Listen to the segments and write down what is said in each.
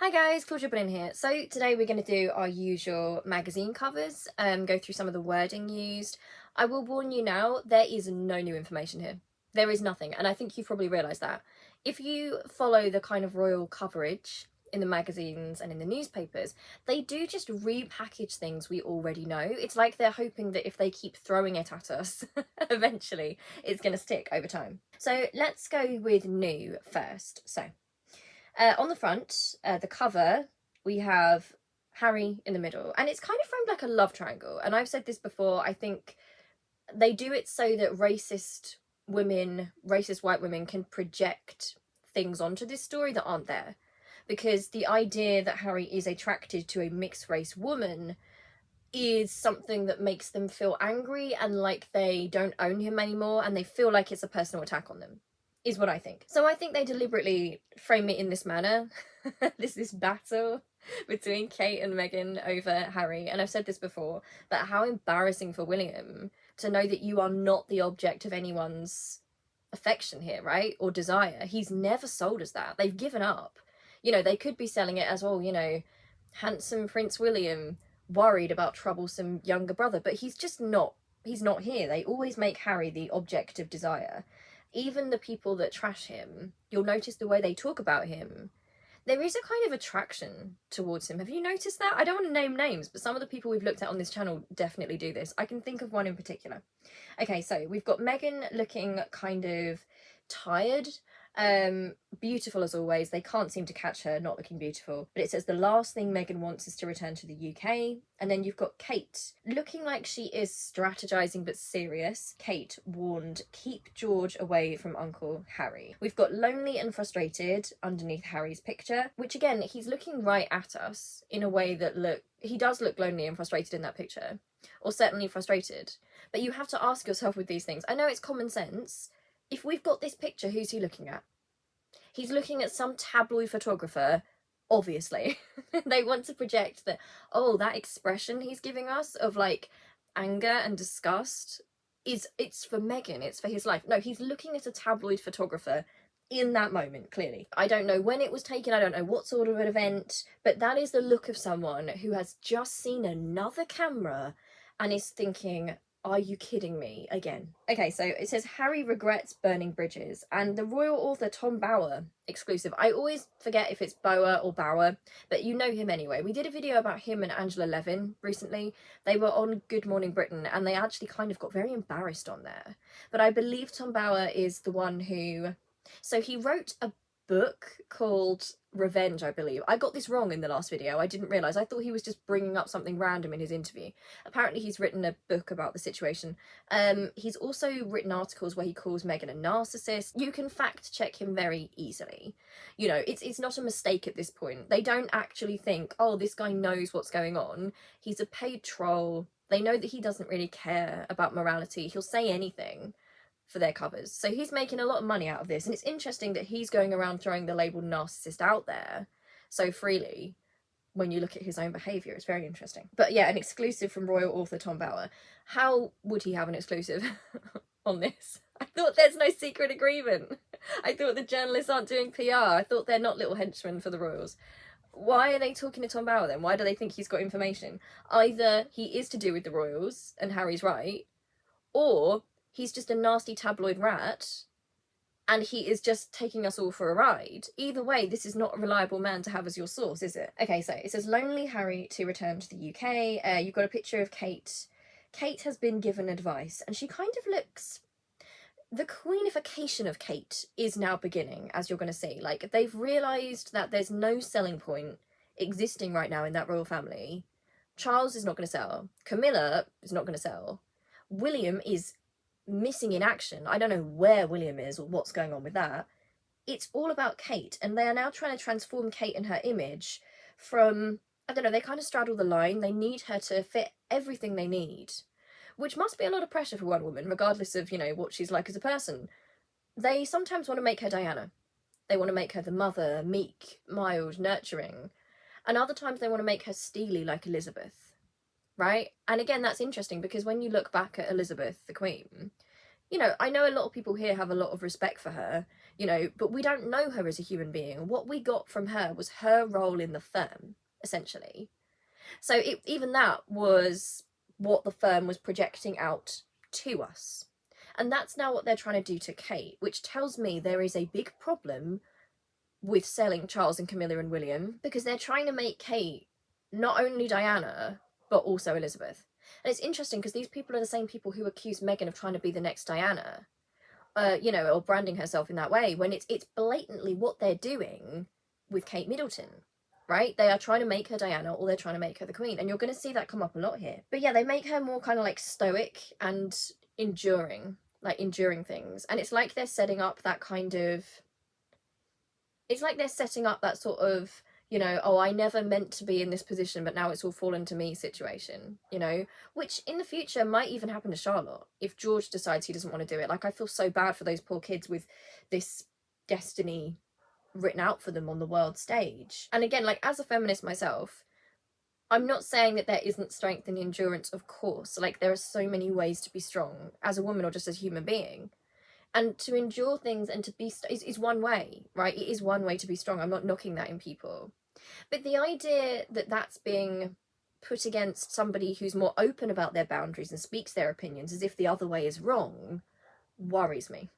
Hi guys, Claudia Boleyn here. So today we're going to do our usual magazine covers, go through some of the wording used. I will warn you now, there is no new information here. There is nothing, and I think you've probably realised that. If you follow the kind of royal coverage in the magazines and in the newspapers, they do just repackage things we already know. It's like they're hoping that if they keep throwing it at us, eventually it's going to stick over time. So let's go with new first. On the front, the cover, we have Harry in the middle, and it's kind of framed like a love triangle. And I've said this before, I think they do it so that racist white women can project things onto this story that aren't there. Because the idea that Harry is attracted to a mixed race woman is something that makes them feel angry and like they don't own him anymore, and they feel like it's a personal attack on them, is what I think. So I think they deliberately frame it in this manner. this battle between Kate and Meghan over Harry. And I've said this before, but how embarrassing for William to know that you are not the object of anyone's affection here, right? Or desire. He's never sold us that. They've given up. You know, they could be selling it as, handsome Prince William worried about troublesome younger brother, but he's just not. He's not here. They always make Harry the object of desire. Even the people that trash him, you'll notice the way they talk about him. There is a kind of attraction towards him. Have you noticed that? I don't want to name names, but some of the people we've looked at on this channel definitely do this. I can think of one in particular. Okay, so we've got Meghan looking kind of tired. Beautiful as always. They can't seem to catch her not looking beautiful. But it says the last thing Meghan wants is to return to the UK. And then you've got Kate looking like she is strategizing but serious. Kate warned, keep George away from Uncle Harry. We've got lonely and frustrated underneath Harry's picture, which again, he's looking right at us in a way that he does look lonely and frustrated in that picture, or certainly frustrated. But you have to ask yourself with these things. I know it's common sense. If we've got this picture, who's he looking at? He's looking at some tabloid photographer, obviously. They want to project that, oh, that expression he's giving us of like anger and disgust it's for Meghan, it's for his life. No, he's looking at a tabloid photographer in that moment, clearly. I don't know when it was taken, I don't know what sort of an event, but that is the look of someone who has just seen another camera and is thinking, are you kidding me again? Okay, so it says Harry regrets burning bridges, and the royal author Tom Bauer exclusive. I always forget if it's Bauer or Bauer, but you know him anyway. We did a video about him and Angela Levin recently. They were on Good Morning Britain, and they actually kind of got very embarrassed on there. But I believe Tom Bauer is the one who... So he wrote a book called Revenge, I believe. I got this wrong in the last video. I didn't realise. I thought he was just bringing up something random in his interview. Apparently he's written a book about the situation. He's also written articles where he calls Meghan a narcissist. You can fact check him very easily. You know, it's not a mistake at this point. They don't actually think, oh, this guy knows what's going on. He's a paid troll. They know that he doesn't really care about morality. He'll say anything for their covers. So he's making a lot of money out of this, and it's interesting that he's going around throwing the label narcissist out there so freely when you look at his own behaviour. It's very interesting. But yeah, an exclusive from royal author Tom Bauer. How would he have an exclusive on this? I thought there's no secret agreement. I thought the journalists aren't doing PR. I thought they're not little henchmen for the royals. Why are they talking to Tom Bauer then? Why do they think he's got information? Either he is to do with the royals and Harry's right, or he's just a nasty tabloid rat and he is just taking us all for a ride. Either way, this is not a reliable man to have as your source, is it? Okay, so it says lonely Harry to return to the UK. You've got a picture of Kate. Kate has been given advice, and she kind of looks... The queenification of Kate is now beginning, as you're going to see. Like, they've realised that there's no selling point existing right now in that royal family. Charles is not going to sell. Camilla is not going to sell. William is missing in action. I don't know where William is or what's going on with that. It's all about Kate, and they are now trying to transform Kate and her image from, I don't know, they kind of straddle the line. They need her to fit everything they need, which must be a lot of pressure for one woman, regardless of, you know, what she's like as a person. They sometimes want to make her Diana. They want to make her the mother, meek, mild, nurturing, and other times they want to make her steely like Elizabeth. Right? And again, that's interesting because when you look back at Elizabeth, the Queen, you know, I know a lot of people here have a lot of respect for her. you know, but we don't know her as a human being. What we got from her was her role in the firm, essentially. So even that was what the firm was projecting out to us. And that's now what they're trying to do to Kate, which tells me there is a big problem with selling Charles and Camilla and William, because they're trying to make Kate not only Diana, but also Elizabeth. And it's interesting because these people are the same people who accused Meghan of trying to be the next Diana, you know, or branding herself in that way, when it's blatantly what they're doing with Kate Middleton, right? They are trying to make her Diana, or they're trying to make her the Queen, and you're going to see that come up a lot here. But yeah, they make her more kind of like stoic and enduring things, and it's like they're setting up that kind of, it's like they're setting up that sort of, you know, oh, I never meant to be in this position, but now it's all fallen to me situation, you know, which in the future might even happen to Charlotte if George decides he doesn't want to do it. Like, I feel so bad for those poor kids with this destiny written out for them on the world stage. And again, like, as a feminist myself, I'm not saying that there isn't strength and endurance, of course. Like, there are so many ways to be strong as a woman or just as a human being. And to endure things and to be is one way, right? It is one way to be strong. I'm not knocking that in people. But the idea that that's being put against somebody who's more open about their boundaries and speaks their opinions as if the other way is wrong worries me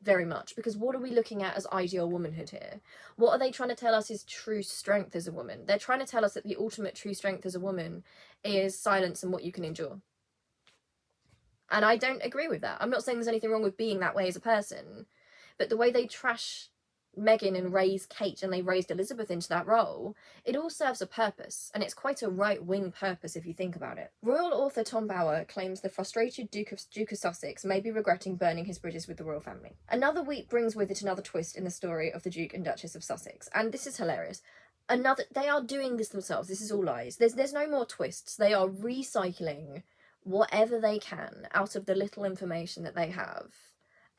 very much. Because what are we looking at as ideal womanhood here? What are they trying to tell us is true strength as a woman? They're trying to tell us that the ultimate true strength as a woman is silence and what you can endure. And I don't agree with that. I'm not saying there's anything wrong with being that way as a person, but the way they trash Meghan and raise Kate, and they raised Elizabeth into that role, it all serves a purpose, and it's quite a right-wing purpose if you think about it. Royal author Tom Bauer claims the frustrated Duke of Sussex may be regretting burning his bridges with the royal family. Another week brings with it another twist in the story of the Duke and Duchess of Sussex, and this is hilarious. They are doing this themselves. This is all lies. There's no more twists. They are recycling whatever they can out of the little information that they have,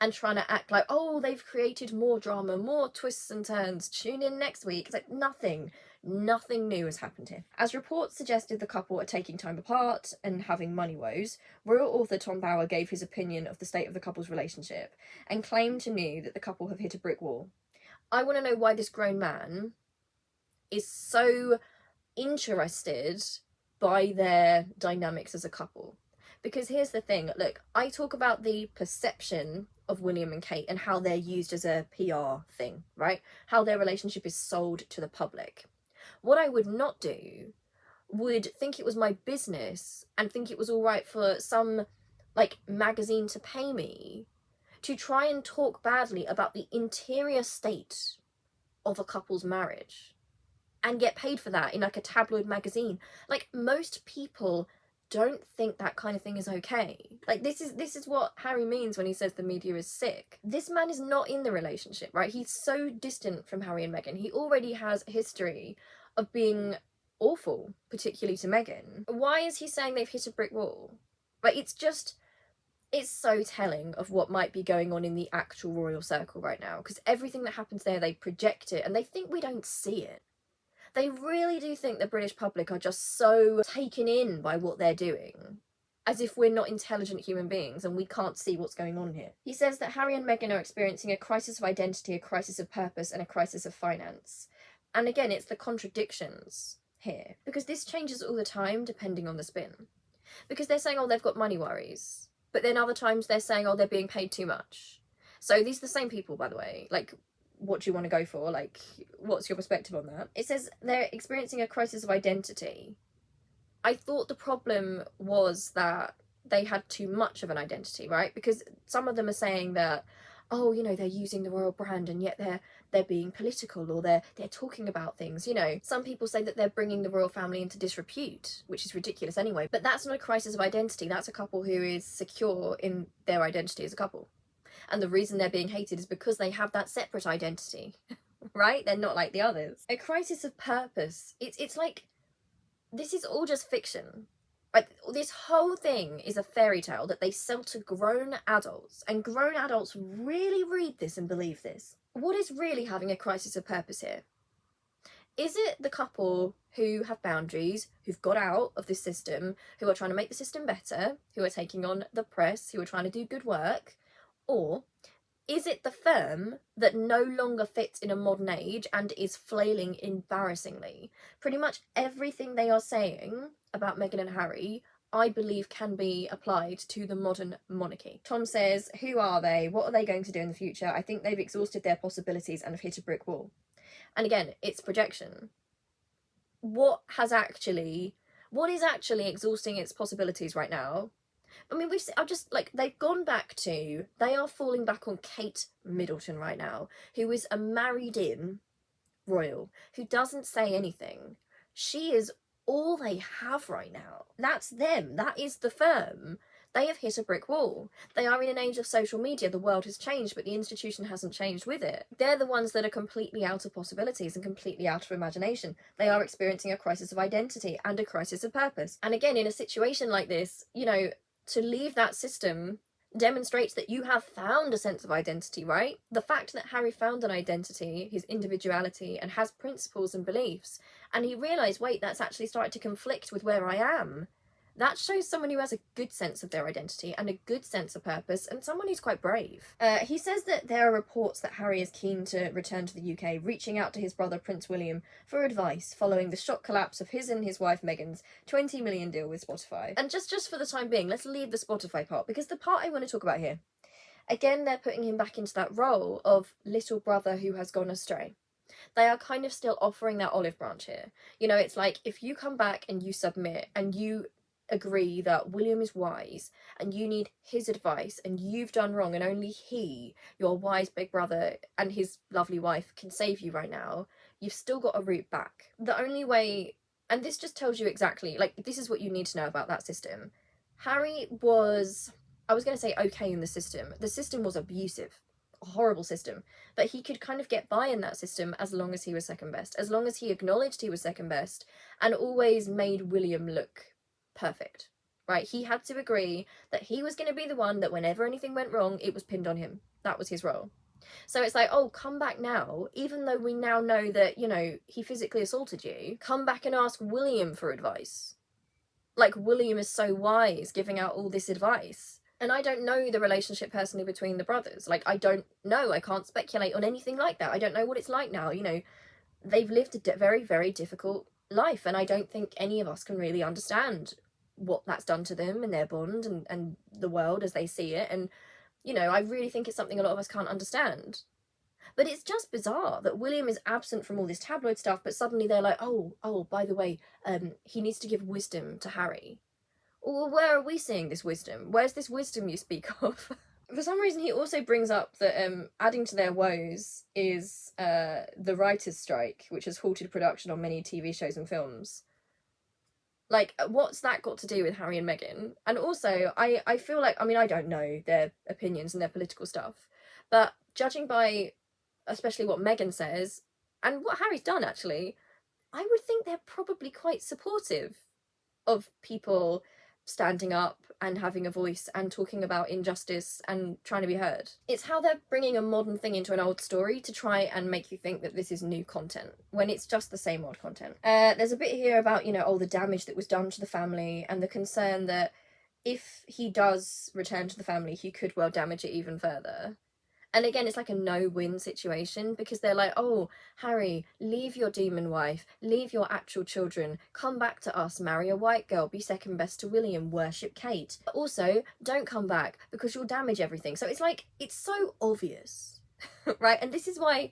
and trying to act like, oh, they've created more drama, more twists and turns, tune in next week. It's like nothing new has happened here. As reports suggested the couple are taking time apart and having money woes, royal author Tom Bauer gave his opinion of the state of the couple's relationship and claimed to me that the couple have hit a brick wall. I want to know why this grown man is so interested by their dynamics as a couple. Because here's the thing, look, I talk about the perception of William and Kate and how they're used as a PR thing, right? How their relationship is sold to the public. What I would not do would think it was my business and think it was all right for some, like, magazine to pay me to try and talk badly about the interior state of a couple's marriage and get paid for that in, like, a tabloid magazine. Like, most people don't think that kind of thing is okay. Like, this is what Harry means when he says the media is sick. This man is not in the relationship, right? He's so distant from Harry and Meghan. He already has a history of being awful, particularly to Meghan. Why is he saying they've hit a brick wall? Like, it's so telling of what might be going on in the actual royal circle right now, because everything that happens there, they project it and they think we don't see it. They really do think the British public are just so taken in by what they're doing, as if we're not intelligent human beings and we can't see what's going on here. He says that Harry and Meghan are experiencing a crisis of identity, a crisis of purpose, and a crisis of finance. And again, it's the contradictions here, because this changes all the time depending on the spin. Because they're saying, oh, they've got money worries, but then other times they're saying, oh, they're being paid too much. So these are the same people, by the way. Like, what do you want to go for? Like, what's your perspective on that? It says they're experiencing a crisis of identity. I thought the problem was that they had too much of an identity, right? Because some of them are saying that, oh, you know, they're using the royal brand and yet they're being political, or they're talking about things, you know. Some people say that they're bringing the royal family into disrepute, which is ridiculous anyway. But that's not a crisis of identity. That's a couple who is secure in their identity as a couple. And the reason they're being hated is because they have that separate identity, right? They're not like the others. A crisis of purpose. It's like, this is all just fiction. Right? This whole thing is a fairy tale that they sell to grown adults, and grown adults really read this and believe this. What is really having a crisis of purpose here? Is it the couple who have boundaries, who've got out of this system, who are trying to make the system better, who are taking on the press, who are trying to do good work? Or Is it the firm that no longer fits in a modern age and is flailing embarrassingly? Pretty much everything they are saying about Meghan and Harry, I believe, can be applied to the modern monarchy. Tom says, who are they? What are they going to do in the future? I think they've exhausted their possibilities and have hit a brick wall. And again, it's projection. What is actually exhausting its possibilities right now? I mean, they've gone back to, they are falling back on Kate Middleton right now, who is a married-in royal, who doesn't say anything. She is all they have right now. That's them. That is the firm. They have hit a brick wall. They are in an age of social media. The world has changed, but the institution hasn't changed with it. They're the ones that are completely out of possibilities and completely out of imagination. They are experiencing a crisis of identity and a crisis of purpose. And again, in a situation like this, you know, to leave that system demonstrates that you have found a sense of identity, right? The fact that Harry found an identity, his individuality, and has principles and beliefs, and he realised, wait, that's actually started to conflict with where I am. That shows someone who has a good sense of their identity and a good sense of purpose, and someone who's quite brave. He says that there are reports that Harry is keen to return to the UK, reaching out to his brother Prince William for advice following the shock collapse of his and his wife Meghan's $20 million deal with Spotify. And just for the time being, let's leave the Spotify part, because the part I want to talk about here, again, they're putting him back into that role of little brother who has gone astray. They are kind of still offering that olive branch here. You know, it's like, if you come back and you submit and you agree that William is wise and you need his advice and you've done wrong and only he, your wise big brother, and his lovely wife can save you right now, you've still got a route back. The only way, and this just tells you exactly, like, this is what you need to know about that system. Harry was, I was going to say okay in the system. The system was abusive, a horrible system, but he could kind of get by in that system as long as he was second best, as long as he acknowledged he was second best and always made William look perfect, right? He had to agree that he was going to be the one that whenever anything went wrong, it was pinned on him. That was his role. So it's like, oh, come back now, even though we now know that, you know, he physically assaulted you, come back and ask William for advice. Like, William is so wise giving out all this advice. And I don't know the relationship personally between the brothers. Like, I don't know. I can't speculate on anything like that. I don't know what it's like now. You know, they've lived a very, very difficult life, and I don't think any of us can really understand what that's done to them and their bond and the world as they see it. And, you know, I really think it's something a lot of us can't understand. But it's just bizarre that William is absent from all this tabloid stuff, but suddenly they're like, oh, by the way, he needs to give wisdom to Harry. Well, where are we seeing this wisdom? Where's this wisdom you speak of? For some reason, he also brings up that adding to their woes is the writers' strike, which has halted production on many TV shows and films. Like, what's that got to do with Harry and Meghan? And also, I feel like, I mean, I don't know their opinions and their political stuff, but judging by especially what Meghan says, and what Harry's done, actually, I would think they're probably quite supportive of people standing up and having a voice and talking about injustice and trying to be heard. It's how they're bringing a modern thing into an old story to try and make you think that this is new content, when it's just the same old content. There's a bit here about, you know, all the damage that was done to the family and the concern that if he does return to the family, he could well damage it even further. And again, it's like a no-win situation, because they're like, oh, Harry, leave your demon wife, leave your actual children, come back to us, marry a white girl, be second best to William, worship Kate. Also, don't come back because you'll damage everything. So it's like, it's so obvious, right? And this is why,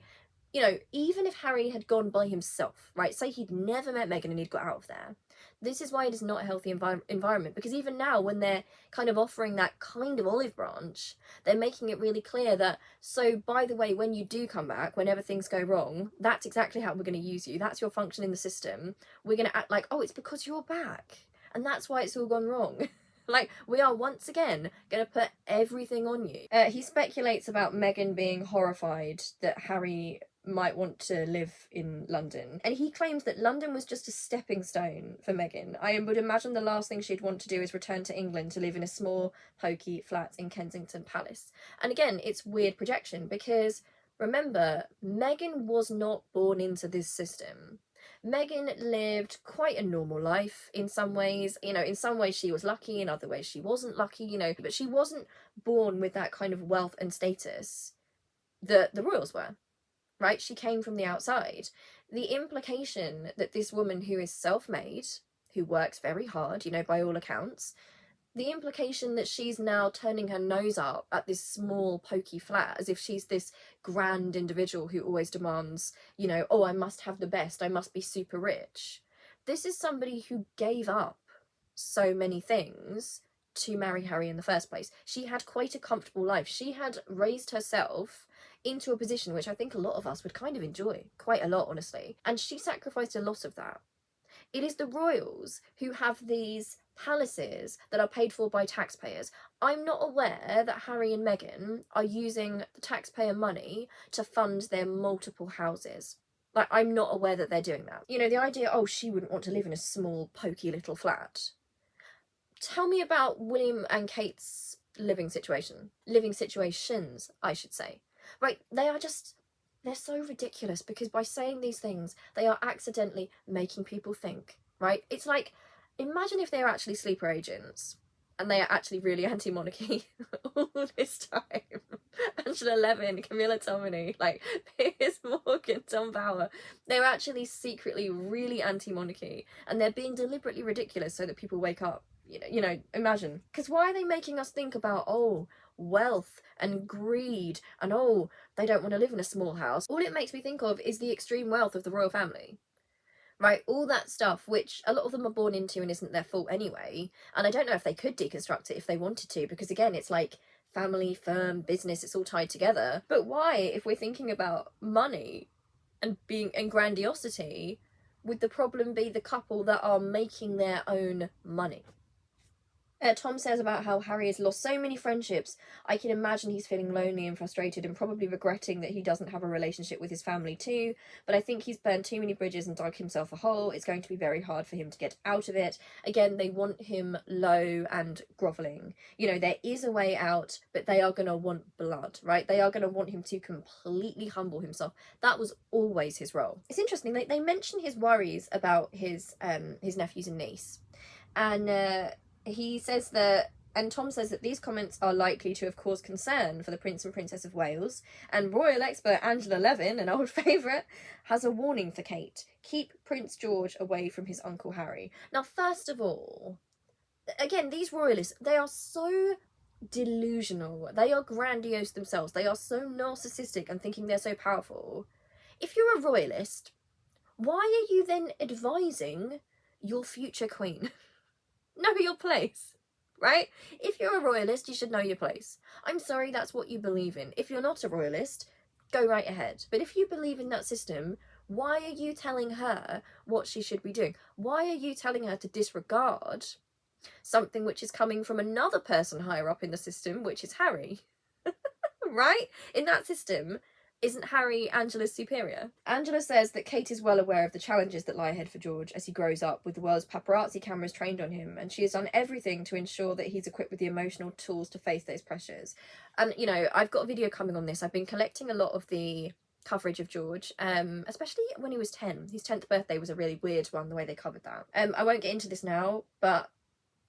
you know, even if Harry had gone by himself, right, say he'd never met Meghan and he'd got out of there, this is why it is not a healthy environment, because even now, when they're kind of offering that kind of olive branch, they're making it really clear that, so by the way, when you do come back, whenever things go wrong, that's exactly how we're going to use you. That's your function in the system. We're going to act like, oh, it's because you're back, and that's why it's all gone wrong. Like, we are once again going to put everything on you. He speculates about Meghan being horrified that Harry might want to live in London, and he claims that London was just a stepping stone for Meghan. I would imagine the last thing she'd want to do is return to England to live in a small, pokey flat in Kensington Palace. And again, it's weird projection, because remember, Meghan was not born into this system. Meghan lived quite a normal life in some ways. You know, in some ways she was lucky, in other ways she wasn't lucky, you know, but she wasn't born with that kind of wealth and status. the royals were, right? She came from the outside. The implication that this woman who is self-made, who works very hard, you know, by all accounts, the implication that she's now turning her nose up at this small pokey flat as if she's this grand individual who always demands, you know, oh, I must have the best, I must be super rich. This is somebody who gave up so many things to marry Harry in the first place. She had quite a comfortable life. She had raised herself into a position which I think a lot of us would kind of enjoy, quite a lot, honestly. And she sacrificed a lot of that. It is the royals who have these palaces that are paid for by taxpayers. I'm not aware that Harry and Meghan are using the taxpayer money to fund their multiple houses. Like, I'm not aware that they're doing that. You know, the idea, oh, she wouldn't want to live in a small, pokey little flat. Tell me about William and Kate's living situations, I should say. Right, they're so ridiculous because by saying these things, they are accidentally making people think, right? It's like, imagine if they are actually sleeper agents and they are actually really anti-monarchy all this time. Angela Levin, Camilla Tominey, like Piers Morgan, Tom Bauer, they're actually secretly really anti-monarchy and they're being deliberately ridiculous so that people wake up. You know, imagine. Because why are they making us think about, oh, wealth and greed and, oh, they don't want to live in a small house? All it makes me think of is the extreme wealth of the royal family. Right, all that stuff, which a lot of them are born into and isn't their fault anyway. And I don't know if they could deconstruct it if they wanted to, because again, it's like family, firm, business, it's all tied together. But why, if we're thinking about money and being and grandiosity, would the problem be the couple that are making their own money? Tom says about how Harry has lost so many friendships. I can imagine he's feeling lonely and frustrated and probably regretting that he doesn't have a relationship with his family too. But I think he's burned too many bridges and dug himself a hole. It's going to be very hard for him to get out of it. Again, they want him low and grovelling. You know, there is a way out, but they are going to want blood, right? They are going to want him to completely humble himself. That was always his role. It's interesting, they mention his worries about his nephews and niece. And he says that, and Tom says that these comments are likely to have caused concern for the Prince and Princess of Wales, and royal expert Angela Levin, an old favourite, has a warning for Kate. Keep Prince George away from his Uncle Harry. Now, first of all, again, these royalists, they are so delusional. They are grandiose themselves. They are so narcissistic and thinking they're so powerful. If you're a royalist, why are you then advising your future queen? Know your place, right? If you're a royalist, you should know your place. I'm sorry, that's what you believe in. If you're not a royalist, go right ahead. But if you believe in that system, why are you telling her what she should be doing? Why are you telling her to disregard something which is coming from another person higher up in the system, which is Harry? Right? In that system, isn't Harry Angela's superior? Angela says that Kate is well aware of the challenges that lie ahead for George as he grows up with the world's paparazzi cameras trained on him, and she has done everything to ensure that he's equipped with the emotional tools to face those pressures. And, you know, I've got a video coming on this. I've been collecting a lot of the coverage of George, especially when he was 10. His 10th birthday was a really weird one, the way they covered that. I won't get into this now, but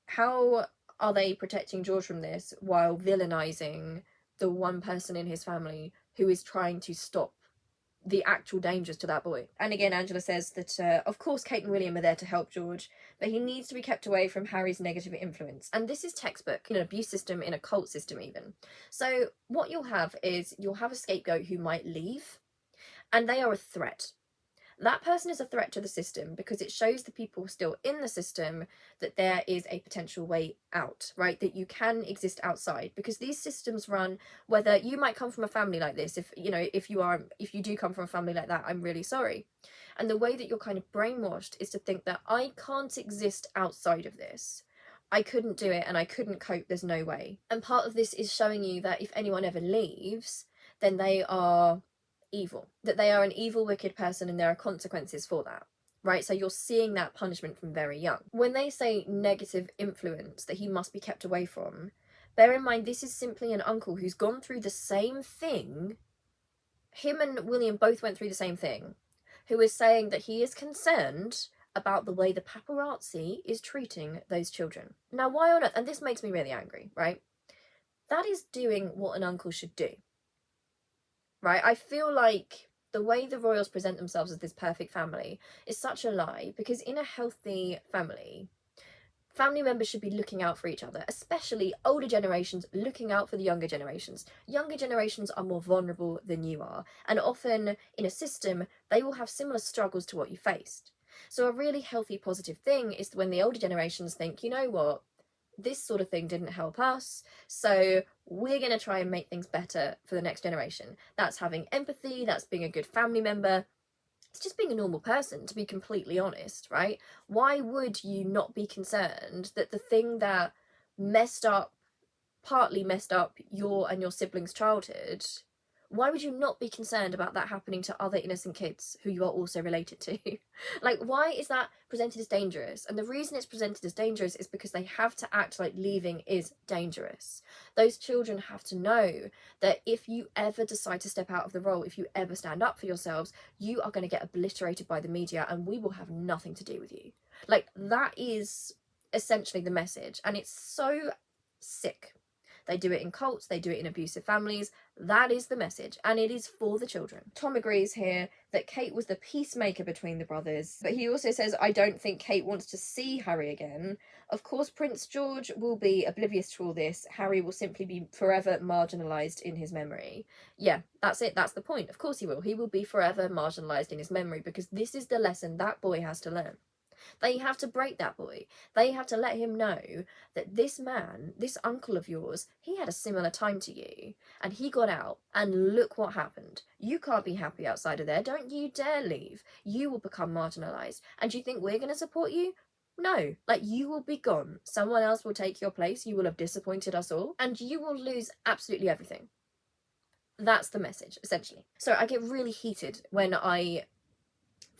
how are they protecting George from this while villainising the one person in his family who is trying to stop the actual dangers to that boy? And again, Angela says that, of course, Kate and William are there to help George, but he needs to be kept away from Harry's negative influence. And this is textbook in an abuse system, in a cult system even. So what you'll have is you'll have a scapegoat who might leave, and they are a threat. That person is a threat to the system because it shows the people still in the system that there is a potential way out, right? That you can exist outside, because these systems run, whether you might come from a family like this, if you do come from a family like that, I'm really sorry. And the way that you're kind of brainwashed is to think that I can't exist outside of this. I couldn't do it and I couldn't cope, there's no way. And part of this is showing you that if anyone ever leaves, then they are evil, that they are an evil, wicked person, and there are consequences for that, right? So you're seeing that punishment from very young. When they say negative influence that he must be kept away from, bear in mind this is simply an uncle who's gone through the same thing. Him and William both went through the same thing, who is saying that he is concerned about the way the paparazzi is treating those children. Now, why on earth, and this makes me really angry, right? That is doing what an uncle should do. right? I feel like the way the royals present themselves as this perfect family is such a lie, because in a healthy family members should be looking out for each other, especially older generations looking out for the younger generations. Younger generations are more vulnerable than you are, and often in a system, they will have similar struggles to what you faced. So, a really healthy, positive thing is when the older generations think, you know what, this sort of thing didn't help us, so we're going to try and make things better for the next generation. That's having empathy, that's being a good family member, it's just being a normal person, to be completely honest, right? Why would you not be concerned that the thing that partly messed up your and your siblings' childhood, why would you not be concerned about that happening to other innocent kids who you are also related to? Like, why is that presented as dangerous? And the reason it's presented as dangerous is because they have to act like leaving is dangerous. Those children have to know that if you ever decide to step out of the role, if you ever stand up for yourselves, you are going to get obliterated by the media and we will have nothing to do with you. Like, that is essentially the message, and it's so sick. They do it in cults, they do it in abusive families. That is the message, and it is for the children. Tom agrees here that Kate was the peacemaker between the brothers, but he also says, I don't think Kate wants to see Harry again. Of course, Prince George will be oblivious to all this. Harry will simply be forever marginalised in his memory. Yeah, that's it. That's the point. Of course he will. He will be forever marginalised in his memory, because this is the lesson that boy has to learn. They have to break that boy. They have to let him know that this man, this uncle of yours, he had a similar time to you. And he got out, and look what happened. You can't be happy outside of there. Don't you dare leave. You will become marginalised. And do you think we're going to support you? No, like, you will be gone. Someone else will take your place. You will have disappointed us all, and you will lose absolutely everything. That's the message, essentially. So I get really heated when I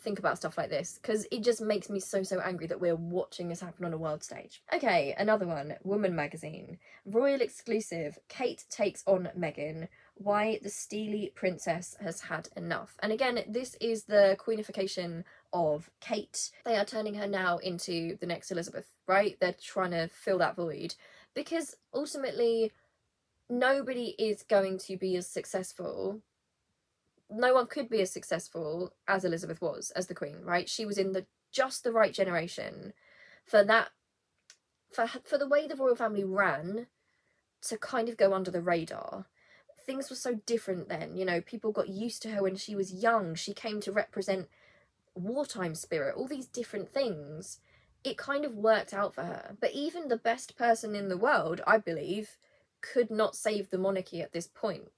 think about stuff like this, because it just makes me so angry that we're watching this happen on a world stage. Okay, another one, Woman magazine. Royal exclusive, Kate takes on Meghan, why the steely princess has had enough. And again, this is the queenification of Kate. They are turning her now into the next Elizabeth, right? They're trying to fill that void, because ultimately nobody is going to be as successful. No one could be as successful as Elizabeth was as the Queen, right? She was in just the right generation for that, for the way the royal family ran, to kind of go under the radar. Things were so different then, you know, people got used to her when she was young. She came to represent wartime spirit, all these different things. It kind of worked out for her. But even the best person in the world, I believe, could not save the monarchy at this point,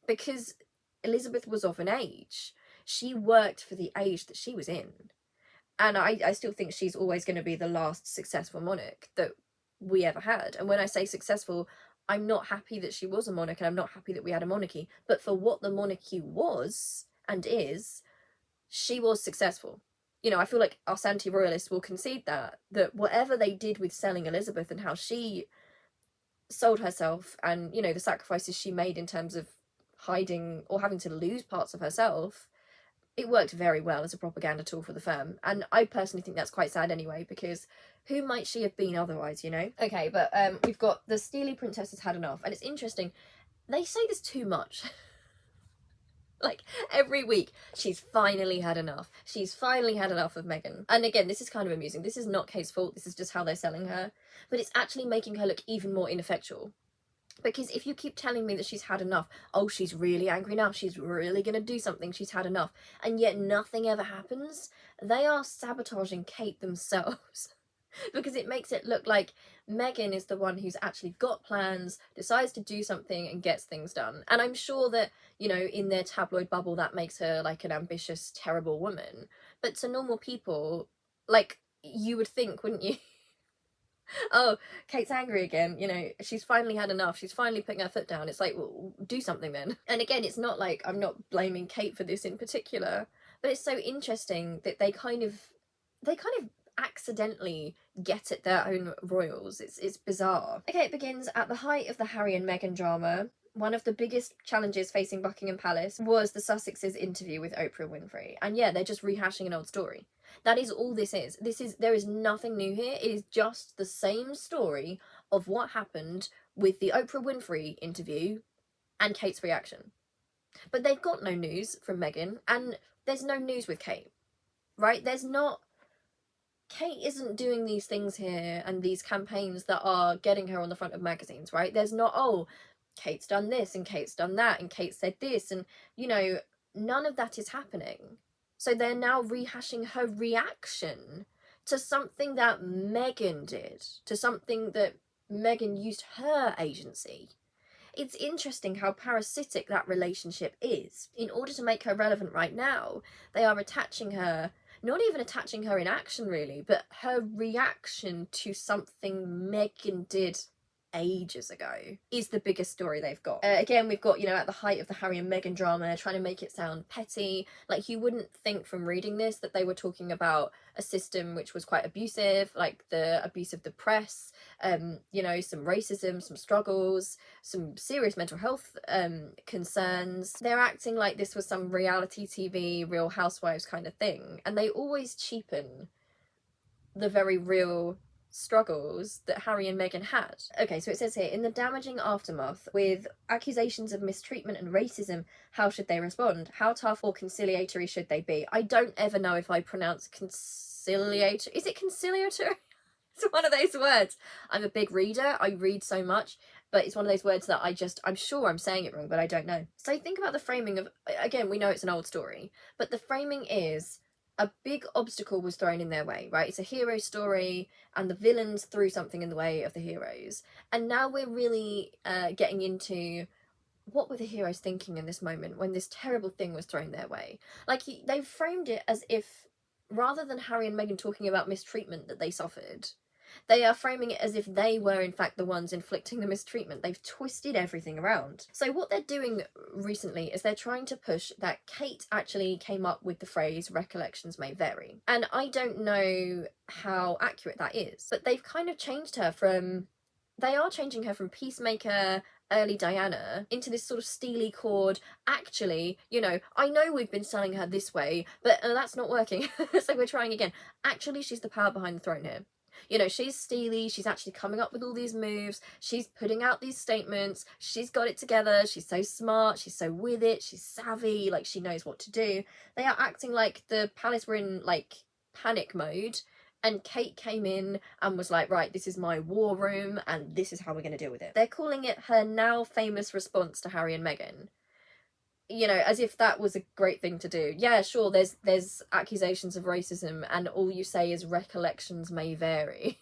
because Elizabeth was of an age. She worked for the age that she was in. And I still think she's always going to be the last successful monarch that we ever had. And when I say successful, I'm not happy that she was a monarch, and I'm not happy that we had a monarchy. But for what the monarchy was and is, she was successful. You know, I feel like us anti-royalists will concede that whatever they did with selling Elizabeth and how she sold herself, and, you know, the sacrifices she made in terms of hiding or having to lose parts of herself, it worked very well as a propaganda tool for the firm. And I personally think that's quite sad anyway, because who might she have been otherwise, you know? Okay, but we've got the Steely Princess has had enough. And it's interesting, they say this too much. Like, every week, she's finally had enough. She's finally had enough of Meghan. And again, this is kind of amusing. This is not Kate's fault. This is just how they're selling her. But it's actually making her look even more ineffectual. Because if you keep telling me that she's had enough, oh, she's really angry now, she's really going to do something, she's had enough, and yet nothing ever happens, they are sabotaging Kate themselves. Because it makes it look like Meghan is the one who's actually got plans, decides to do something, and gets things done. And I'm sure that, you know, in their tabloid bubble, that makes her like an ambitious, terrible woman. But to normal people, like, you would think, wouldn't you? Oh, Kate's angry again, you know, she's finally had enough, she's finally putting her foot down. It's like, well, do something then. And again, it's not like I'm not blaming Kate for this in particular, but it's so interesting that they kind of accidentally get at their own royals. It's bizarre. Okay, it begins at the height of the Harry and Meghan drama. One of the biggest challenges facing Buckingham Palace was the Sussexes' interview with Oprah Winfrey. And yeah, they're just rehashing an old story. That is all this is. There is nothing new here. It is just the same story of what happened with the Oprah Winfrey interview and Kate's reaction. But they've got no news from Meghan, and there's no news with Kate, right? There's not... Kate isn't doing these things here and these campaigns that are getting her on the front of magazines, right? There's not, oh, Kate's done this and Kate's done that and Kate said this, and, you know, none of that is happening. So they're now rehashing her reaction to something that Meghan did, to something that Meghan used her agency. It's interesting how parasitic that relationship is. In order to make her relevant right now, they are attaching her, not even attaching her in action really, but her reaction to something Meghan did ages ago is the biggest story they've got. Again, we've got, you know, at the height of the Harry and Meghan drama, trying to make it sound petty. Like, you wouldn't think from reading this that they were talking about a system which was quite abusive, like the abuse of the press, you know, some racism, some struggles, some serious mental health concerns. They're acting like this was some reality TV, Real Housewives kind of thing, and they always cheapen the very real struggles that Harry and Meghan had. Okay, so it says here, in the damaging aftermath, with accusations of mistreatment and racism, how should they respond? How tough or conciliatory should they be? I don't ever know if I pronounce conciliatory. Is it conciliatory? It's one of those words. I'm a big reader. I read so much, but it's one of those words that I'm sure I'm saying it wrong, but I don't know. So think about the framing of, again, we know it's an old story, but the framing is, a big obstacle was thrown in their way, right? It's a hero story, and the villains threw something in the way of the heroes. And now we're really getting into, what were the heroes thinking in this moment when this terrible thing was thrown their way? Like, they've framed it as if, rather than Harry and Meghan talking about mistreatment that they suffered, they are framing it as if they were in fact the ones inflicting the mistreatment. They've twisted everything around. So what they're doing recently is they're trying to push that Kate actually came up with the phrase "recollections may vary." And I don't know how accurate that is, but they've kind of changed her from... They are changing her from peacemaker, early Diana, into this sort of steely chord. Actually, you know, I know we've been selling her this way, but that's not working. So we're trying again. Actually, she's the power behind the throne here. You know, she's steely, she's actually coming up with all these moves, she's putting out these statements, she's got it together, she's so smart, she's so with it, she's savvy, like, she knows what to do. They are acting like the palace were in, like, panic mode, and Kate came in and was like, right, this is my war room, and this is how we're going to deal with it. They're calling it her now famous response to Harry and Meghan. You know, as if that was a great thing to do. Yeah, sure, there's accusations of racism, and all you say is recollections may vary.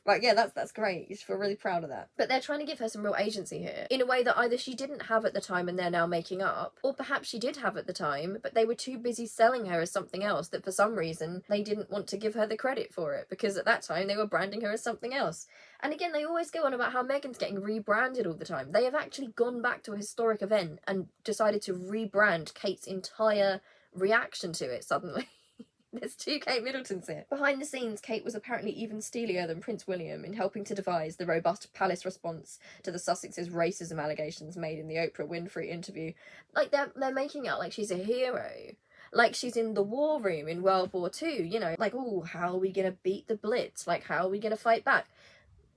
Right, yeah, that's great. You should feel really proud of that. But they're trying to give her some real agency here, in a way that either she didn't have at the time and they're now making up, or perhaps she did have at the time, but they were too busy selling her as something else that for some reason they didn't want to give her the credit for it, because at that time they were branding her as something else. And again, they always go on about how Meghan's getting rebranded all the time. They have actually gone back to a historic event and decided to rebrand Kate's entire reaction to it suddenly. There's two Kate Middletons here. Behind the scenes, Kate was apparently even steelier than Prince William in helping to devise the robust palace response to the Sussex's racism allegations made in the Oprah Winfrey interview. Like, they're making out like she's a hero. Like, she's in the war room in World War II, you know? Like, oh, how are we gonna beat the Blitz? Like, how are we gonna fight back?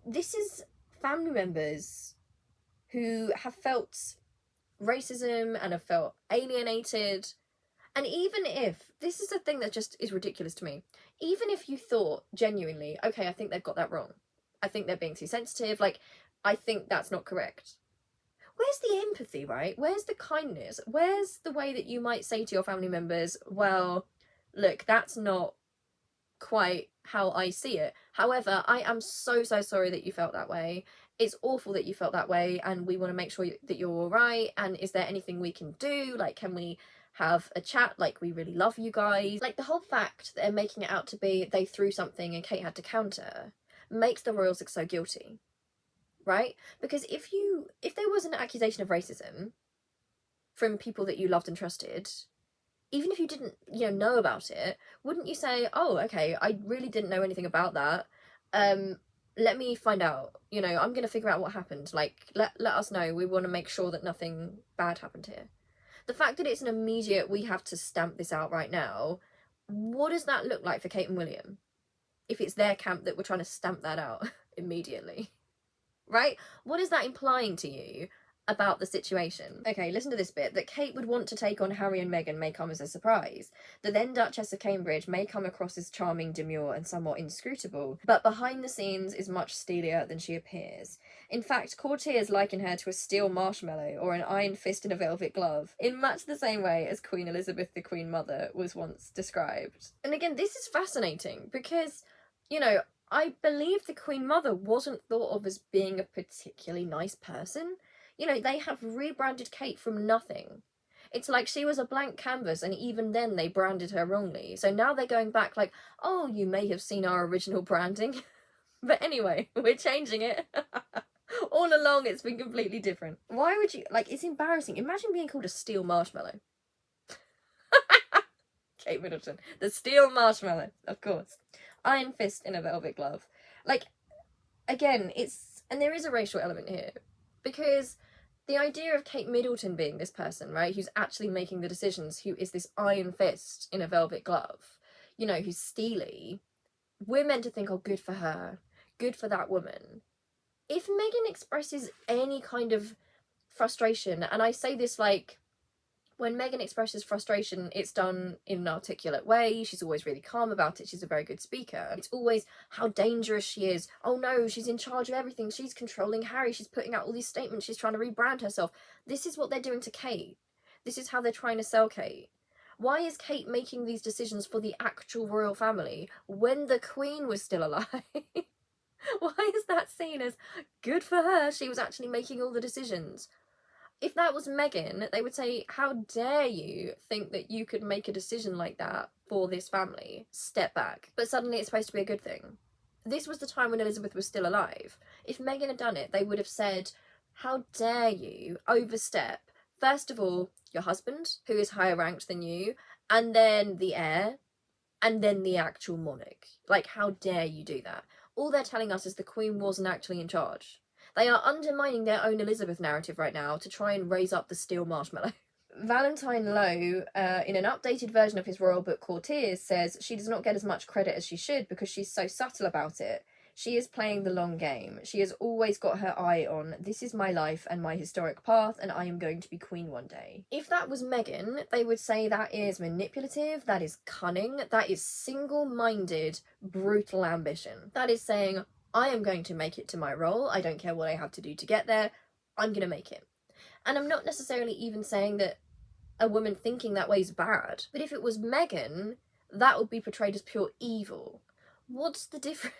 This is family members who have felt racism and have felt alienated. And even if, this is a thing that just is ridiculous to me, even if you thought genuinely, okay, I think they've got that wrong, I think they're being too sensitive, like, I think that's not correct. Where's the empathy, right? Where's the kindness? Where's the way that you might say to your family members, well, look, that's not quite how I see it. However, I am so sorry that you felt that way. It's awful that you felt that way, and we want to make sure that you're all right, and is there anything we can do? Like, can we have a chat? Like, we really love you guys. Like, the whole fact that they're making it out to be they threw something and Kate had to counter makes the royals look so guilty, right? Because if there was an accusation of racism from people that you loved and trusted, even if you didn't, you know about it, wouldn't you say, oh, okay, I really didn't know anything about that, let me find out, you know, I'm gonna figure out what happened, like, let us know, we want to make sure that nothing bad happened here. The fact that it's an immediate, we have to stamp this out right now, what does that look like for Kate and William? If it's their camp that we're trying to stamp that out immediately, right? What is that implying to you? about the situation. Okay, listen to this bit. That Kate would want to take on Harry and Meghan may come as a surprise. The then Duchess of Cambridge may come across as charming, demure, and somewhat inscrutable, but behind the scenes is much steelier than she appears. In fact, courtiers liken her to a steel marshmallow or an iron fist in a velvet glove, in much the same way as Queen Elizabeth, the Queen Mother, was once described. And again, this is fascinating because, you know, I believe the Queen Mother wasn't thought of as being a particularly nice person. You know, they have rebranded Kate from nothing. It's like she was a blank canvas, and even then they branded her wrongly. So now they're going back like, oh, you may have seen our original branding. But anyway, we're changing it. All along it's been completely different. Why would you, like, it's embarrassing. Imagine being called a steel marshmallow. Kate Middleton. The steel marshmallow, of course. Iron fist in a velvet glove. Like, again, it's, and there is a racial element here. Because the idea of Kate Middleton being this person, right, who's actually making the decisions, who is this iron fist in a velvet glove, you know, who's steely, we're meant to think, oh, good for her, good for that woman. If Meghan expresses any kind of frustration, and I say this like, when Meghan expresses frustration, it's done in an articulate way. She's always really calm about it. She's a very good speaker. It's always how dangerous she is. Oh no, she's in charge of everything. She's controlling Harry. She's putting out all these statements. She's trying to rebrand herself. This is what they're doing to Kate. This is how they're trying to sell Kate. Why is Kate making these decisions for the actual royal family when the Queen was still alive? Why is that seen as good for her? She was actually making all the decisions. If that was Meghan, they would say, how dare you think that you could make a decision like that for this family? Step back. But suddenly it's supposed to be a good thing. This was the time when Elizabeth was still alive. If Meghan had done it, they would have said, how dare you overstep, first of all, your husband, who is higher ranked than you, and then the heir, and then the actual monarch. Like, how dare you do that? All they're telling us is the Queen wasn't actually in charge. They are undermining their own Elizabeth narrative right now to try and raise up the steel marshmallow. Valentine Lowe, in an updated version of his royal book Courtiers, says she does not get as much credit as she should because she's so subtle about it. She is playing the long game. She has always got her eye on, this is my life and my historic path, and I am going to be queen one day. If that was Meghan, they would say that is manipulative, that is cunning, that is single-minded, brutal ambition. That is saying, I am going to make it to my role. I don't care what I have to do to get there. I'm going to make it. And I'm not necessarily even saying that a woman thinking that way is bad. But if it was Meghan, that would be portrayed as pure evil. What's the difference?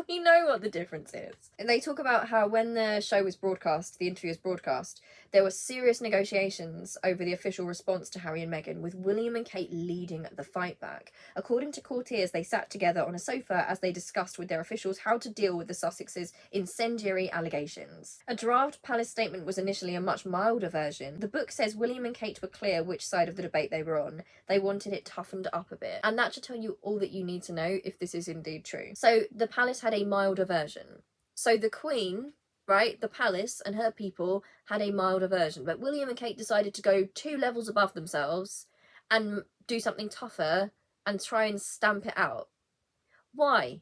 We know what the difference is. They talk about how when the show was broadcast, the interview was broadcast, there were serious negotiations over the official response to Harry and Meghan, with William and Kate leading the fight back. According to Courtiers, they sat together on a sofa as they discussed with their officials how to deal with the Sussexes' incendiary allegations. A draft palace statement was initially a much milder version. The book says William and Kate were clear which side of the debate they were on. They wanted it toughened up a bit. And that should tell you all that you need to know if this is indeed true. So the palace had a milder version. So the Queen, right, the palace and her people had a milder version, but William and Kate decided to go 2 levels above themselves and do something tougher and try and stamp it out. Why?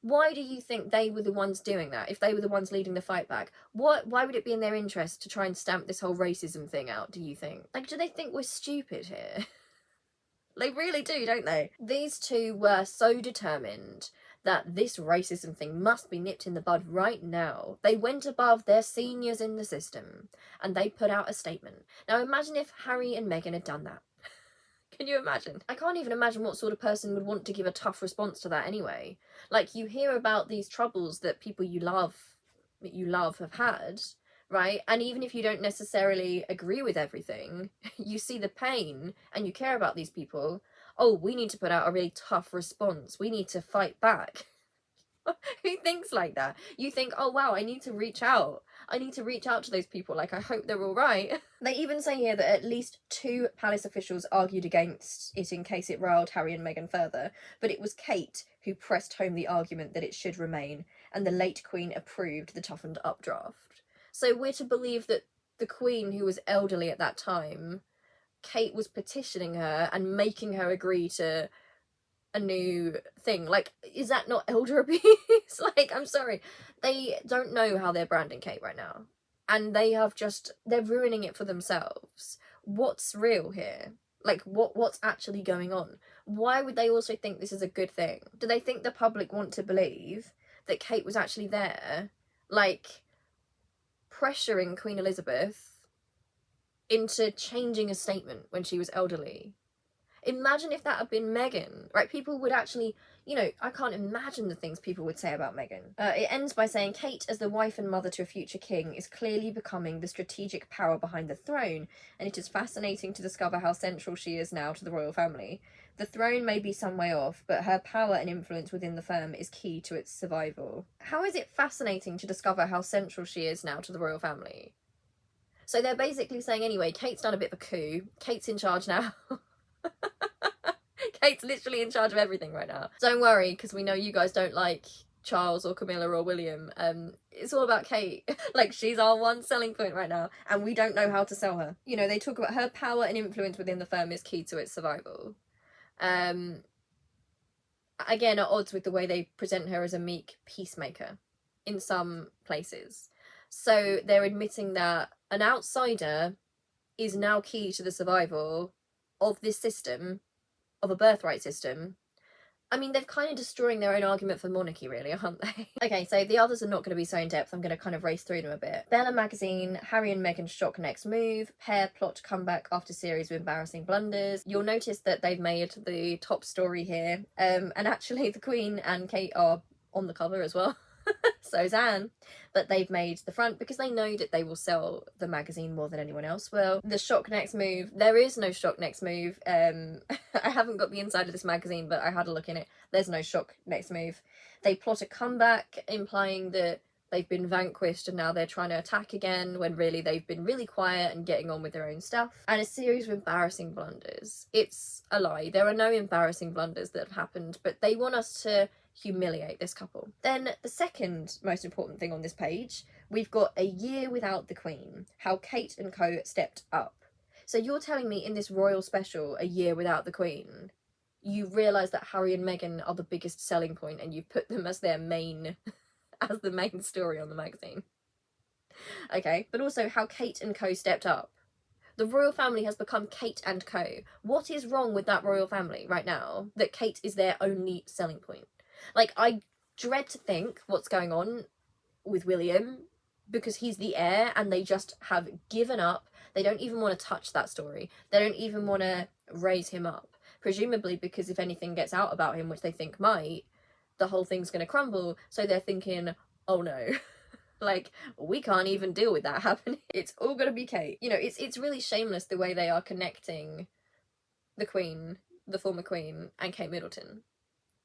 Why do you think they were the ones doing that, if they were the ones leading the fight back? Why would it be in their interest to try and stamp this whole racism thing out, do you think? Like, do they think we're stupid here? They really do, don't they? These two were so determined that this racism thing must be nipped in the bud right now. They went above their seniors in the system and they put out a statement. Now imagine if Harry and Meghan had done that. Can you imagine? I can't even imagine what sort of person would want to give a tough response to that anyway. Like, you hear about these troubles that people you love have had, right? And even if you don't necessarily agree with everything, you see the pain and you care about these people. Oh, we need to put out a really tough response. We need to fight back. Who thinks like that? You think, oh wow, I need to reach out. I need to reach out to those people. Like, I hope they're all right. They even say here that at least 2 palace officials argued against it in case it riled Harry and Meghan further. But it was Kate who pressed home the argument that it should remain, and the late Queen approved the toughened up draft. So we're to believe that the Queen, who was elderly at that time, Kate was petitioning her and making her agree to a new thing. Like, is that not elder abuse? Like, I'm sorry. They don't know how they're branding Kate right now. and they're ruining it for themselves. What's real here? Like, what's actually going on? Why would they also think this is a good thing? Do they think the public want to believe that Kate was actually there, like, pressuring Queen Elizabeth into changing a statement when she was elderly? Imagine if that had been Meghan, right? People would actually, I can't imagine the things people would say about Meghan. It ends by saying, Kate, as the wife and mother to a future king, is clearly becoming the strategic power behind the throne, and it is fascinating to discover how central she is now to the royal family. The throne may be some way off, but her power and influence within the firm is key to its survival. How is it fascinating to discover how central she is now to the royal family? So they're basically saying, anyway, Kate's done a bit of a coup. Kate's in charge now. Kate's literally in charge of everything right now. Don't worry, because we know you guys don't like Charles or Camilla or William. It's all about Kate. Like, she's our one selling point right now, and we don't know how to sell her. They talk about her power and influence within the firm is key to its survival. Again, at odds with the way they present her as a meek peacemaker in some places. So they're admitting that an outsider is now key to the survival of this system, of a birthright system. I mean, they're kind of destroying their own argument for monarchy, really, aren't they? Okay, so the others are not going to be so in depth. I'm going to kind of race through them a bit. Bella magazine, Harry and Meghan shock next move. Pair plot comeback after series with embarrassing blunders. You'll notice that they've made the top story here. And actually, the Queen and Kate are on the cover as well. So's Anne, but they've made the front because they know that they will sell the magazine more than anyone else will. The shock next move, there is no shock next move. I haven't got the inside of this magazine, but I had a look in it. There's no shock next move. They plot a comeback, implying that they've been vanquished and now they're trying to attack again, when really they've been really quiet and getting on with their own stuff. And a series of embarrassing blunders. It's a lie. There are no embarrassing blunders that have happened, but they want us to humiliate this couple. Then the second most important thing on this page, we've got a year without the Queen, how Kate and co stepped up. So you're telling me in this royal special, a year without the Queen, you realise that Harry and Meghan are the biggest selling point and you've put them as their main as the main story on the magazine. Okay, but also how Kate and co stepped up. The royal family has become Kate and co. What is wrong with that royal family right now that Kate is their only selling point? Like, I dread to think what's going on with William, because he's the heir and they just have given up. They don't even want to touch that story. They don't even want to raise him up. Presumably because if anything gets out about him, which they think might, the whole thing's going to crumble. So they're thinking, oh no, like, we can't even deal with that happening. It's all going to be Kate. It's really shameless the way they are connecting the Queen, the former Queen, and Kate Middleton.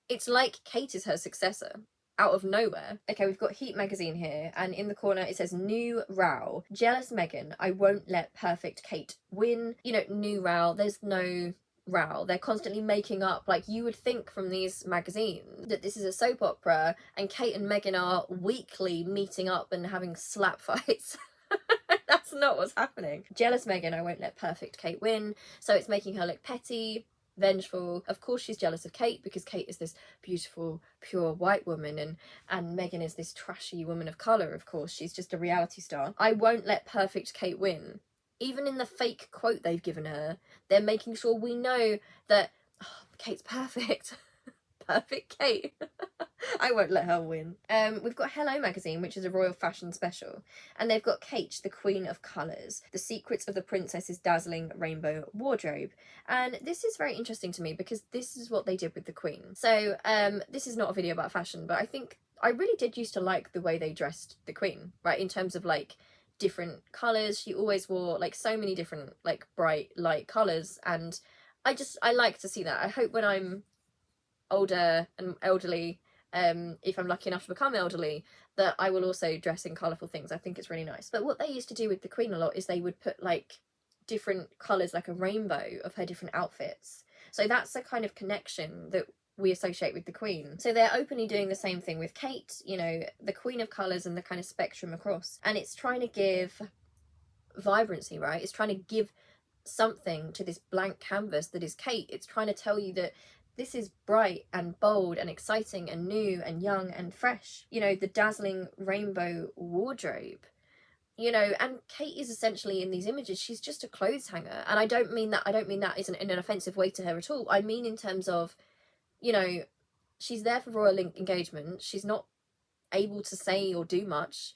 It's like Kate is her successor, out of nowhere. Okay, we've got Heat magazine here, and in the corner it says, new row. Jealous Meghan, I won't let perfect Kate win. New row, there's no row. They're constantly making up. Like, you would think from these magazines that this is a soap opera, and Kate and Meghan are weekly meeting up and having slap fights. That's not what's happening. Jealous Meghan, I won't let perfect Kate win. So it's making her look petty, vengeful. Of course she's jealous of Kate because Kate is this beautiful, pure white woman, and Meghan is this trashy woman of colour. Of course, she's just a reality star. I won't let perfect Kate win. Even in the fake quote they've given her, they're making sure we know that Kate's perfect. Perfect Kate. I won't let her win. We've got Hello magazine, which is a royal fashion special, and they've got Kate, the Queen of Colours, the secrets of the princess's dazzling rainbow wardrobe. And this is very interesting to me because this is what they did with the Queen. So this is not a video about fashion, but I think I really did used to like the way they dressed the Queen, right? In terms of like different colours. She always wore like so many different like bright light colours, and I like to see that. I hope when I'm older and elderly, if I'm lucky enough to become elderly, that I will also dress in colourful things. I think it's really nice. But what they used to do with the Queen a lot is they would put like different colours, like a rainbow of her different outfits. So that's a kind of connection that we associate with the Queen. So they're openly doing the same thing with Kate, the Queen of Colours and the kind of spectrum across. And it's trying to give vibrancy, right? It's trying to give something to this blank canvas that is Kate. It's trying to tell you that this is bright and bold and exciting and new and young and fresh. The dazzling rainbow wardrobe. you know. And Kate is essentially, in these images, she's just a clothes hanger. And I don't mean that isn't in an offensive way to her at all. I mean in terms of, you know, she's there for royal engagement, she's not able to say or do much.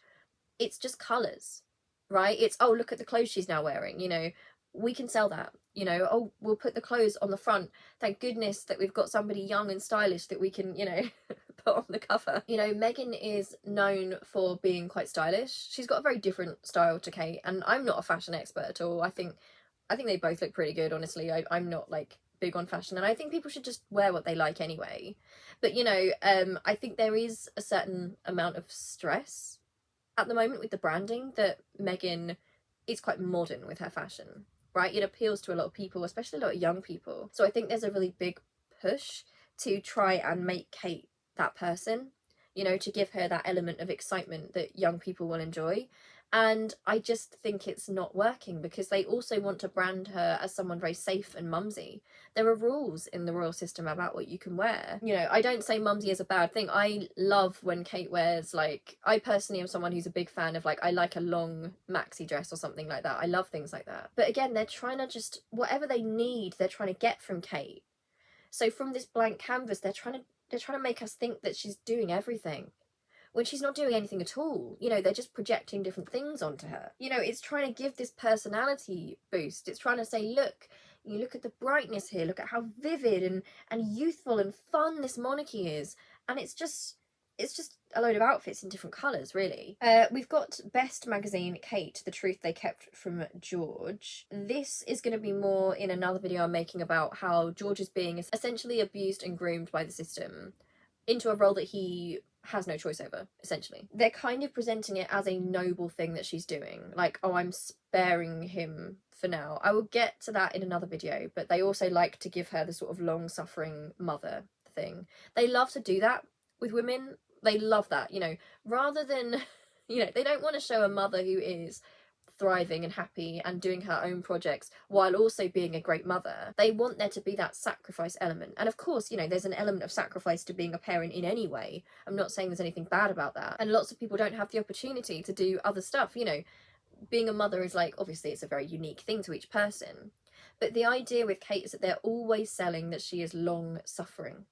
It's just colours, right? It's, oh, look at the clothes she's now wearing, you know. We can sell that, you know. Oh, we'll put the clothes on the front. Thank goodness that we've got somebody young and stylish that we can, you know, put on the cover. You know, Meghan is known for being quite stylish. She's got a very different style to Kate, and I'm not a fashion expert at all. I think they both look pretty good, honestly. I'm not like big on fashion, and I think people should just wear what they like anyway. But you know, I think there is a certain amount of stress at the moment with the branding that Meghan is quite modern with her fashion, right? It appeals to a lot of people, especially a lot of young people. So I think there's a really big push to try and make Kate that person, you know, to give her that element of excitement that young people will enjoy. And I just think it's not working because they also want to brand her as someone very safe and mumsy. There are rules in the royal system about what you can wear. You know, I don't say mumsy is a bad thing. I love when Kate wears, like, I personally am someone who's a big fan of, like, I like a long maxi dress or something like that. I love things like that. But again, they're trying to just, whatever they need, they're trying to get from Kate. So from this blank canvas, they're trying to make us think that she's doing everything, when she's not doing anything at all. You know, they're just projecting different things onto her. You know, it's trying to give this personality boost. It's trying to say, look, you look at the brightness here, look at how vivid and youthful and fun this monarchy is. And it's just a load of outfits in different colours, really. We've got Best Magazine, Kate, The Truth They Kept from George. This is going to be more in another video I'm making about how George is being essentially abused and groomed by the system into a role that he has no choice over, essentially. They're kind of presenting it as a noble thing that she's doing. Like, oh, I'm sparing him for now. I will get to that in another video, but they also like to give her the sort of long-suffering mother thing. They love to do that with women. They love that, you know, rather than, you know, they don't want to show a mother who is thriving and happy and doing her own projects while also being a great mother. They want there to be that sacrifice element. And of course, you know, there's an element of sacrifice to being a parent in any way. I'm not saying there's anything bad about that. And lots of people don't have the opportunity to do other stuff. You know, being a mother is, like, obviously it's a very unique thing to each person. But the idea with Kate is that they're always selling that she is long suffering,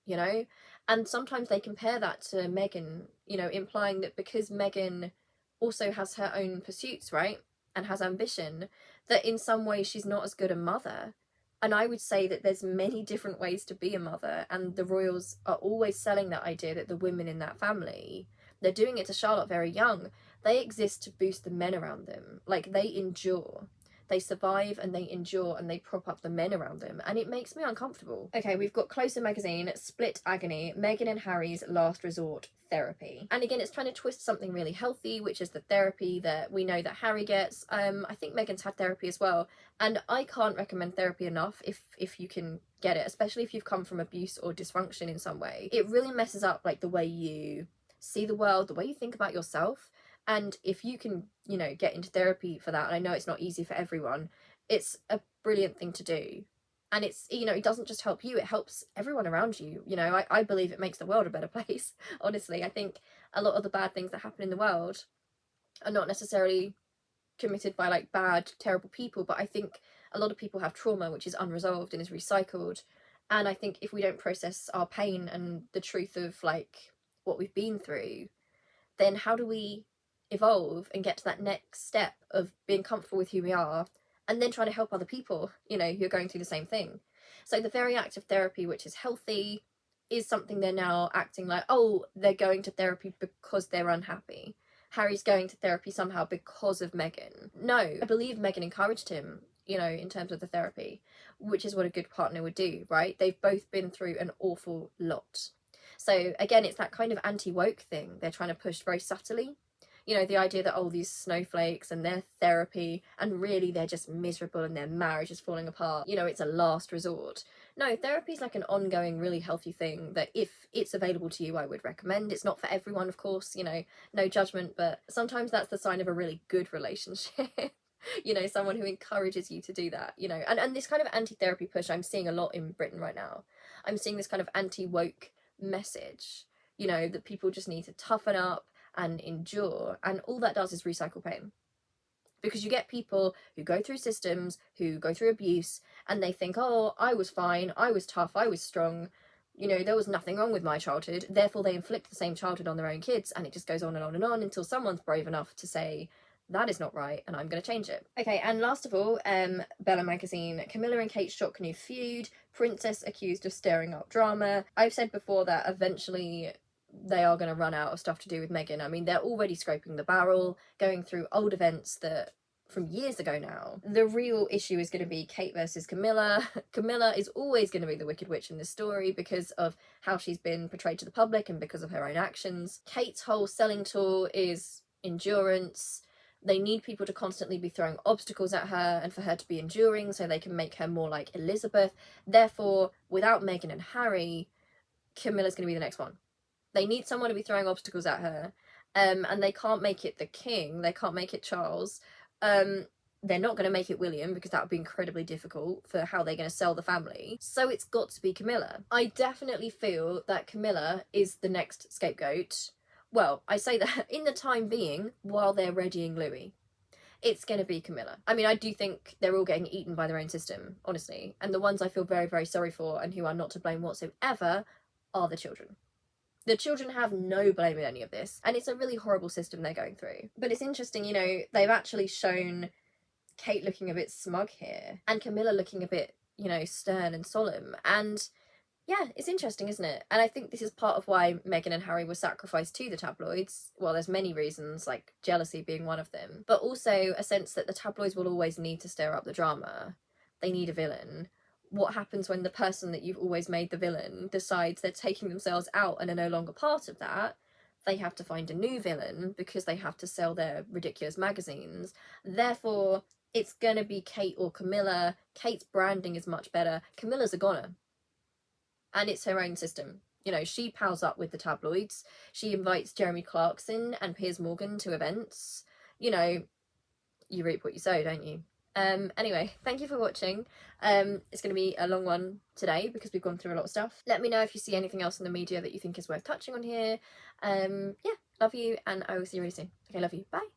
you know? And sometimes they compare that to Meghan, you know, implying that because Meghan also has her own pursuits, right, and has ambition, that in some way she's not as good a mother. And I would say that there's many different ways to be a mother, and the royals are always selling that idea that the women in that family, they're doing it to Charlotte very young, they exist to boost the men around them. Like, they endure. They survive and they endure and they prop up the men around them, and it makes me uncomfortable. Okay, we've got Closer Magazine, Split Agony, Meghan and Harry's Last Resort, Therapy. And again, it's trying to twist something really healthy, which is the therapy that we know that Harry gets. I think Meghan's had therapy as well, and I can't recommend therapy enough if you can get it, especially if you've come from abuse or dysfunction in some way. It really messes up, like, the way you see the world, the way you think about yourself. And if you can, you know, get into therapy for that, and I know it's not easy for everyone, it's a brilliant thing to do. And it's, you know, it doesn't just help you, it helps everyone around you. You know, I believe it makes the world a better place, honestly. I think a lot of the bad things that happen in the world are not necessarily committed by, like, bad, terrible people, but I think a lot of people have trauma which is unresolved and is recycled. And I think if we don't process our pain and the truth of, like, what we've been through, then how do we evolve and get to that next step of being comfortable with who we are and then trying to help other people, you know, who are going through the same thing? So the very act of therapy, which is healthy, is something they're now acting like, oh, they're going to therapy because they're unhappy. Harry's going to therapy somehow because of Meghan. No, I believe Meghan encouraged him, you know, in terms of the therapy, which is what a good partner would do, right? They've both been through an awful lot. So again, it's that kind of anti-woke thing they're trying to push very subtly. You know, the idea that, oh, these snowflakes and their therapy, and really they're just miserable and their marriage is falling apart. You know, it's a last resort. No, therapy is like an ongoing, really healthy thing that if it's available to you, I would recommend. It's not for everyone, of course, you know, no judgment, but sometimes that's the sign of a really good relationship. You know, someone who encourages you to do that, you know. And this kind of anti-therapy push I'm seeing a lot in Britain right now. I'm seeing this kind of anti-woke message, you know, that people just need to toughen up and endure, and all that does is recycle pain. Because you get people who go through systems, who go through abuse, and they think, oh, I was fine, I was tough, I was strong, you know, there was nothing wrong with my childhood, therefore they inflict the same childhood on their own kids, and it just goes on and on and on until someone's brave enough to say, that is not right, and I'm going to change it. Okay, and last of all, Bella magazine, Camilla and Kate shock new feud, princess accused of stirring up drama. I've said before that eventually they are going to run out of stuff to do with Meghan. I mean, they're already scraping the barrel, going through old events that from years ago now. The real issue is going to be Kate versus Camilla. Camilla is always going to be the Wicked Witch in this story because of how she's been portrayed to the public and because of her own actions. Kate's whole selling tool is endurance. They need people to constantly be throwing obstacles at her and for her to be enduring so they can make her more like Elizabeth. Therefore, without Meghan and Harry, Camilla's going to be the next one. They need someone to be throwing obstacles at her, and they can't make it the king, they can't make it Charles, they're not going to make it William because that would be incredibly difficult for how they're going to sell the family, so it's got to be Camilla. I definitely feel that Camilla is the next scapegoat. Well, I say that in the time being, while they're readying Louis. It's going to be Camilla. I mean, I do think they're all getting eaten by their own system, honestly, and the ones I feel very, very sorry for and who are not to blame whatsoever are the children. The children have no blame in any of this, and it's a really horrible system they're going through. But it's interesting, you know, they've actually shown Kate looking a bit smug here, and Camilla looking a bit, you know, stern and solemn, and yeah, it's interesting, isn't it? And I think this is part of why Meghan and Harry were sacrificed to the tabloids. Well, there's many reasons, like jealousy being one of them, but also a sense that the tabloids will always need to stir up the drama. They need a villain. What happens when the person that you've always made the villain decides they're taking themselves out and are no longer part of that? They have to find a new villain because they have to sell their ridiculous magazines. Therefore, it's going to be Kate or Camilla. Kate's branding is much better. Camilla's a goner. And it's her own system. You know, she pals up with the tabloids. She invites Jeremy Clarkson and Piers Morgan to events. You know, you reap what you sow, don't you? Anyway, thank you for watching. It's going to be a long one today because we've gone through a lot of stuff. Let me know if you see anything else in the media that you think is worth touching on here. Yeah, love you, and I will see you really soon. Okay, love you. Bye.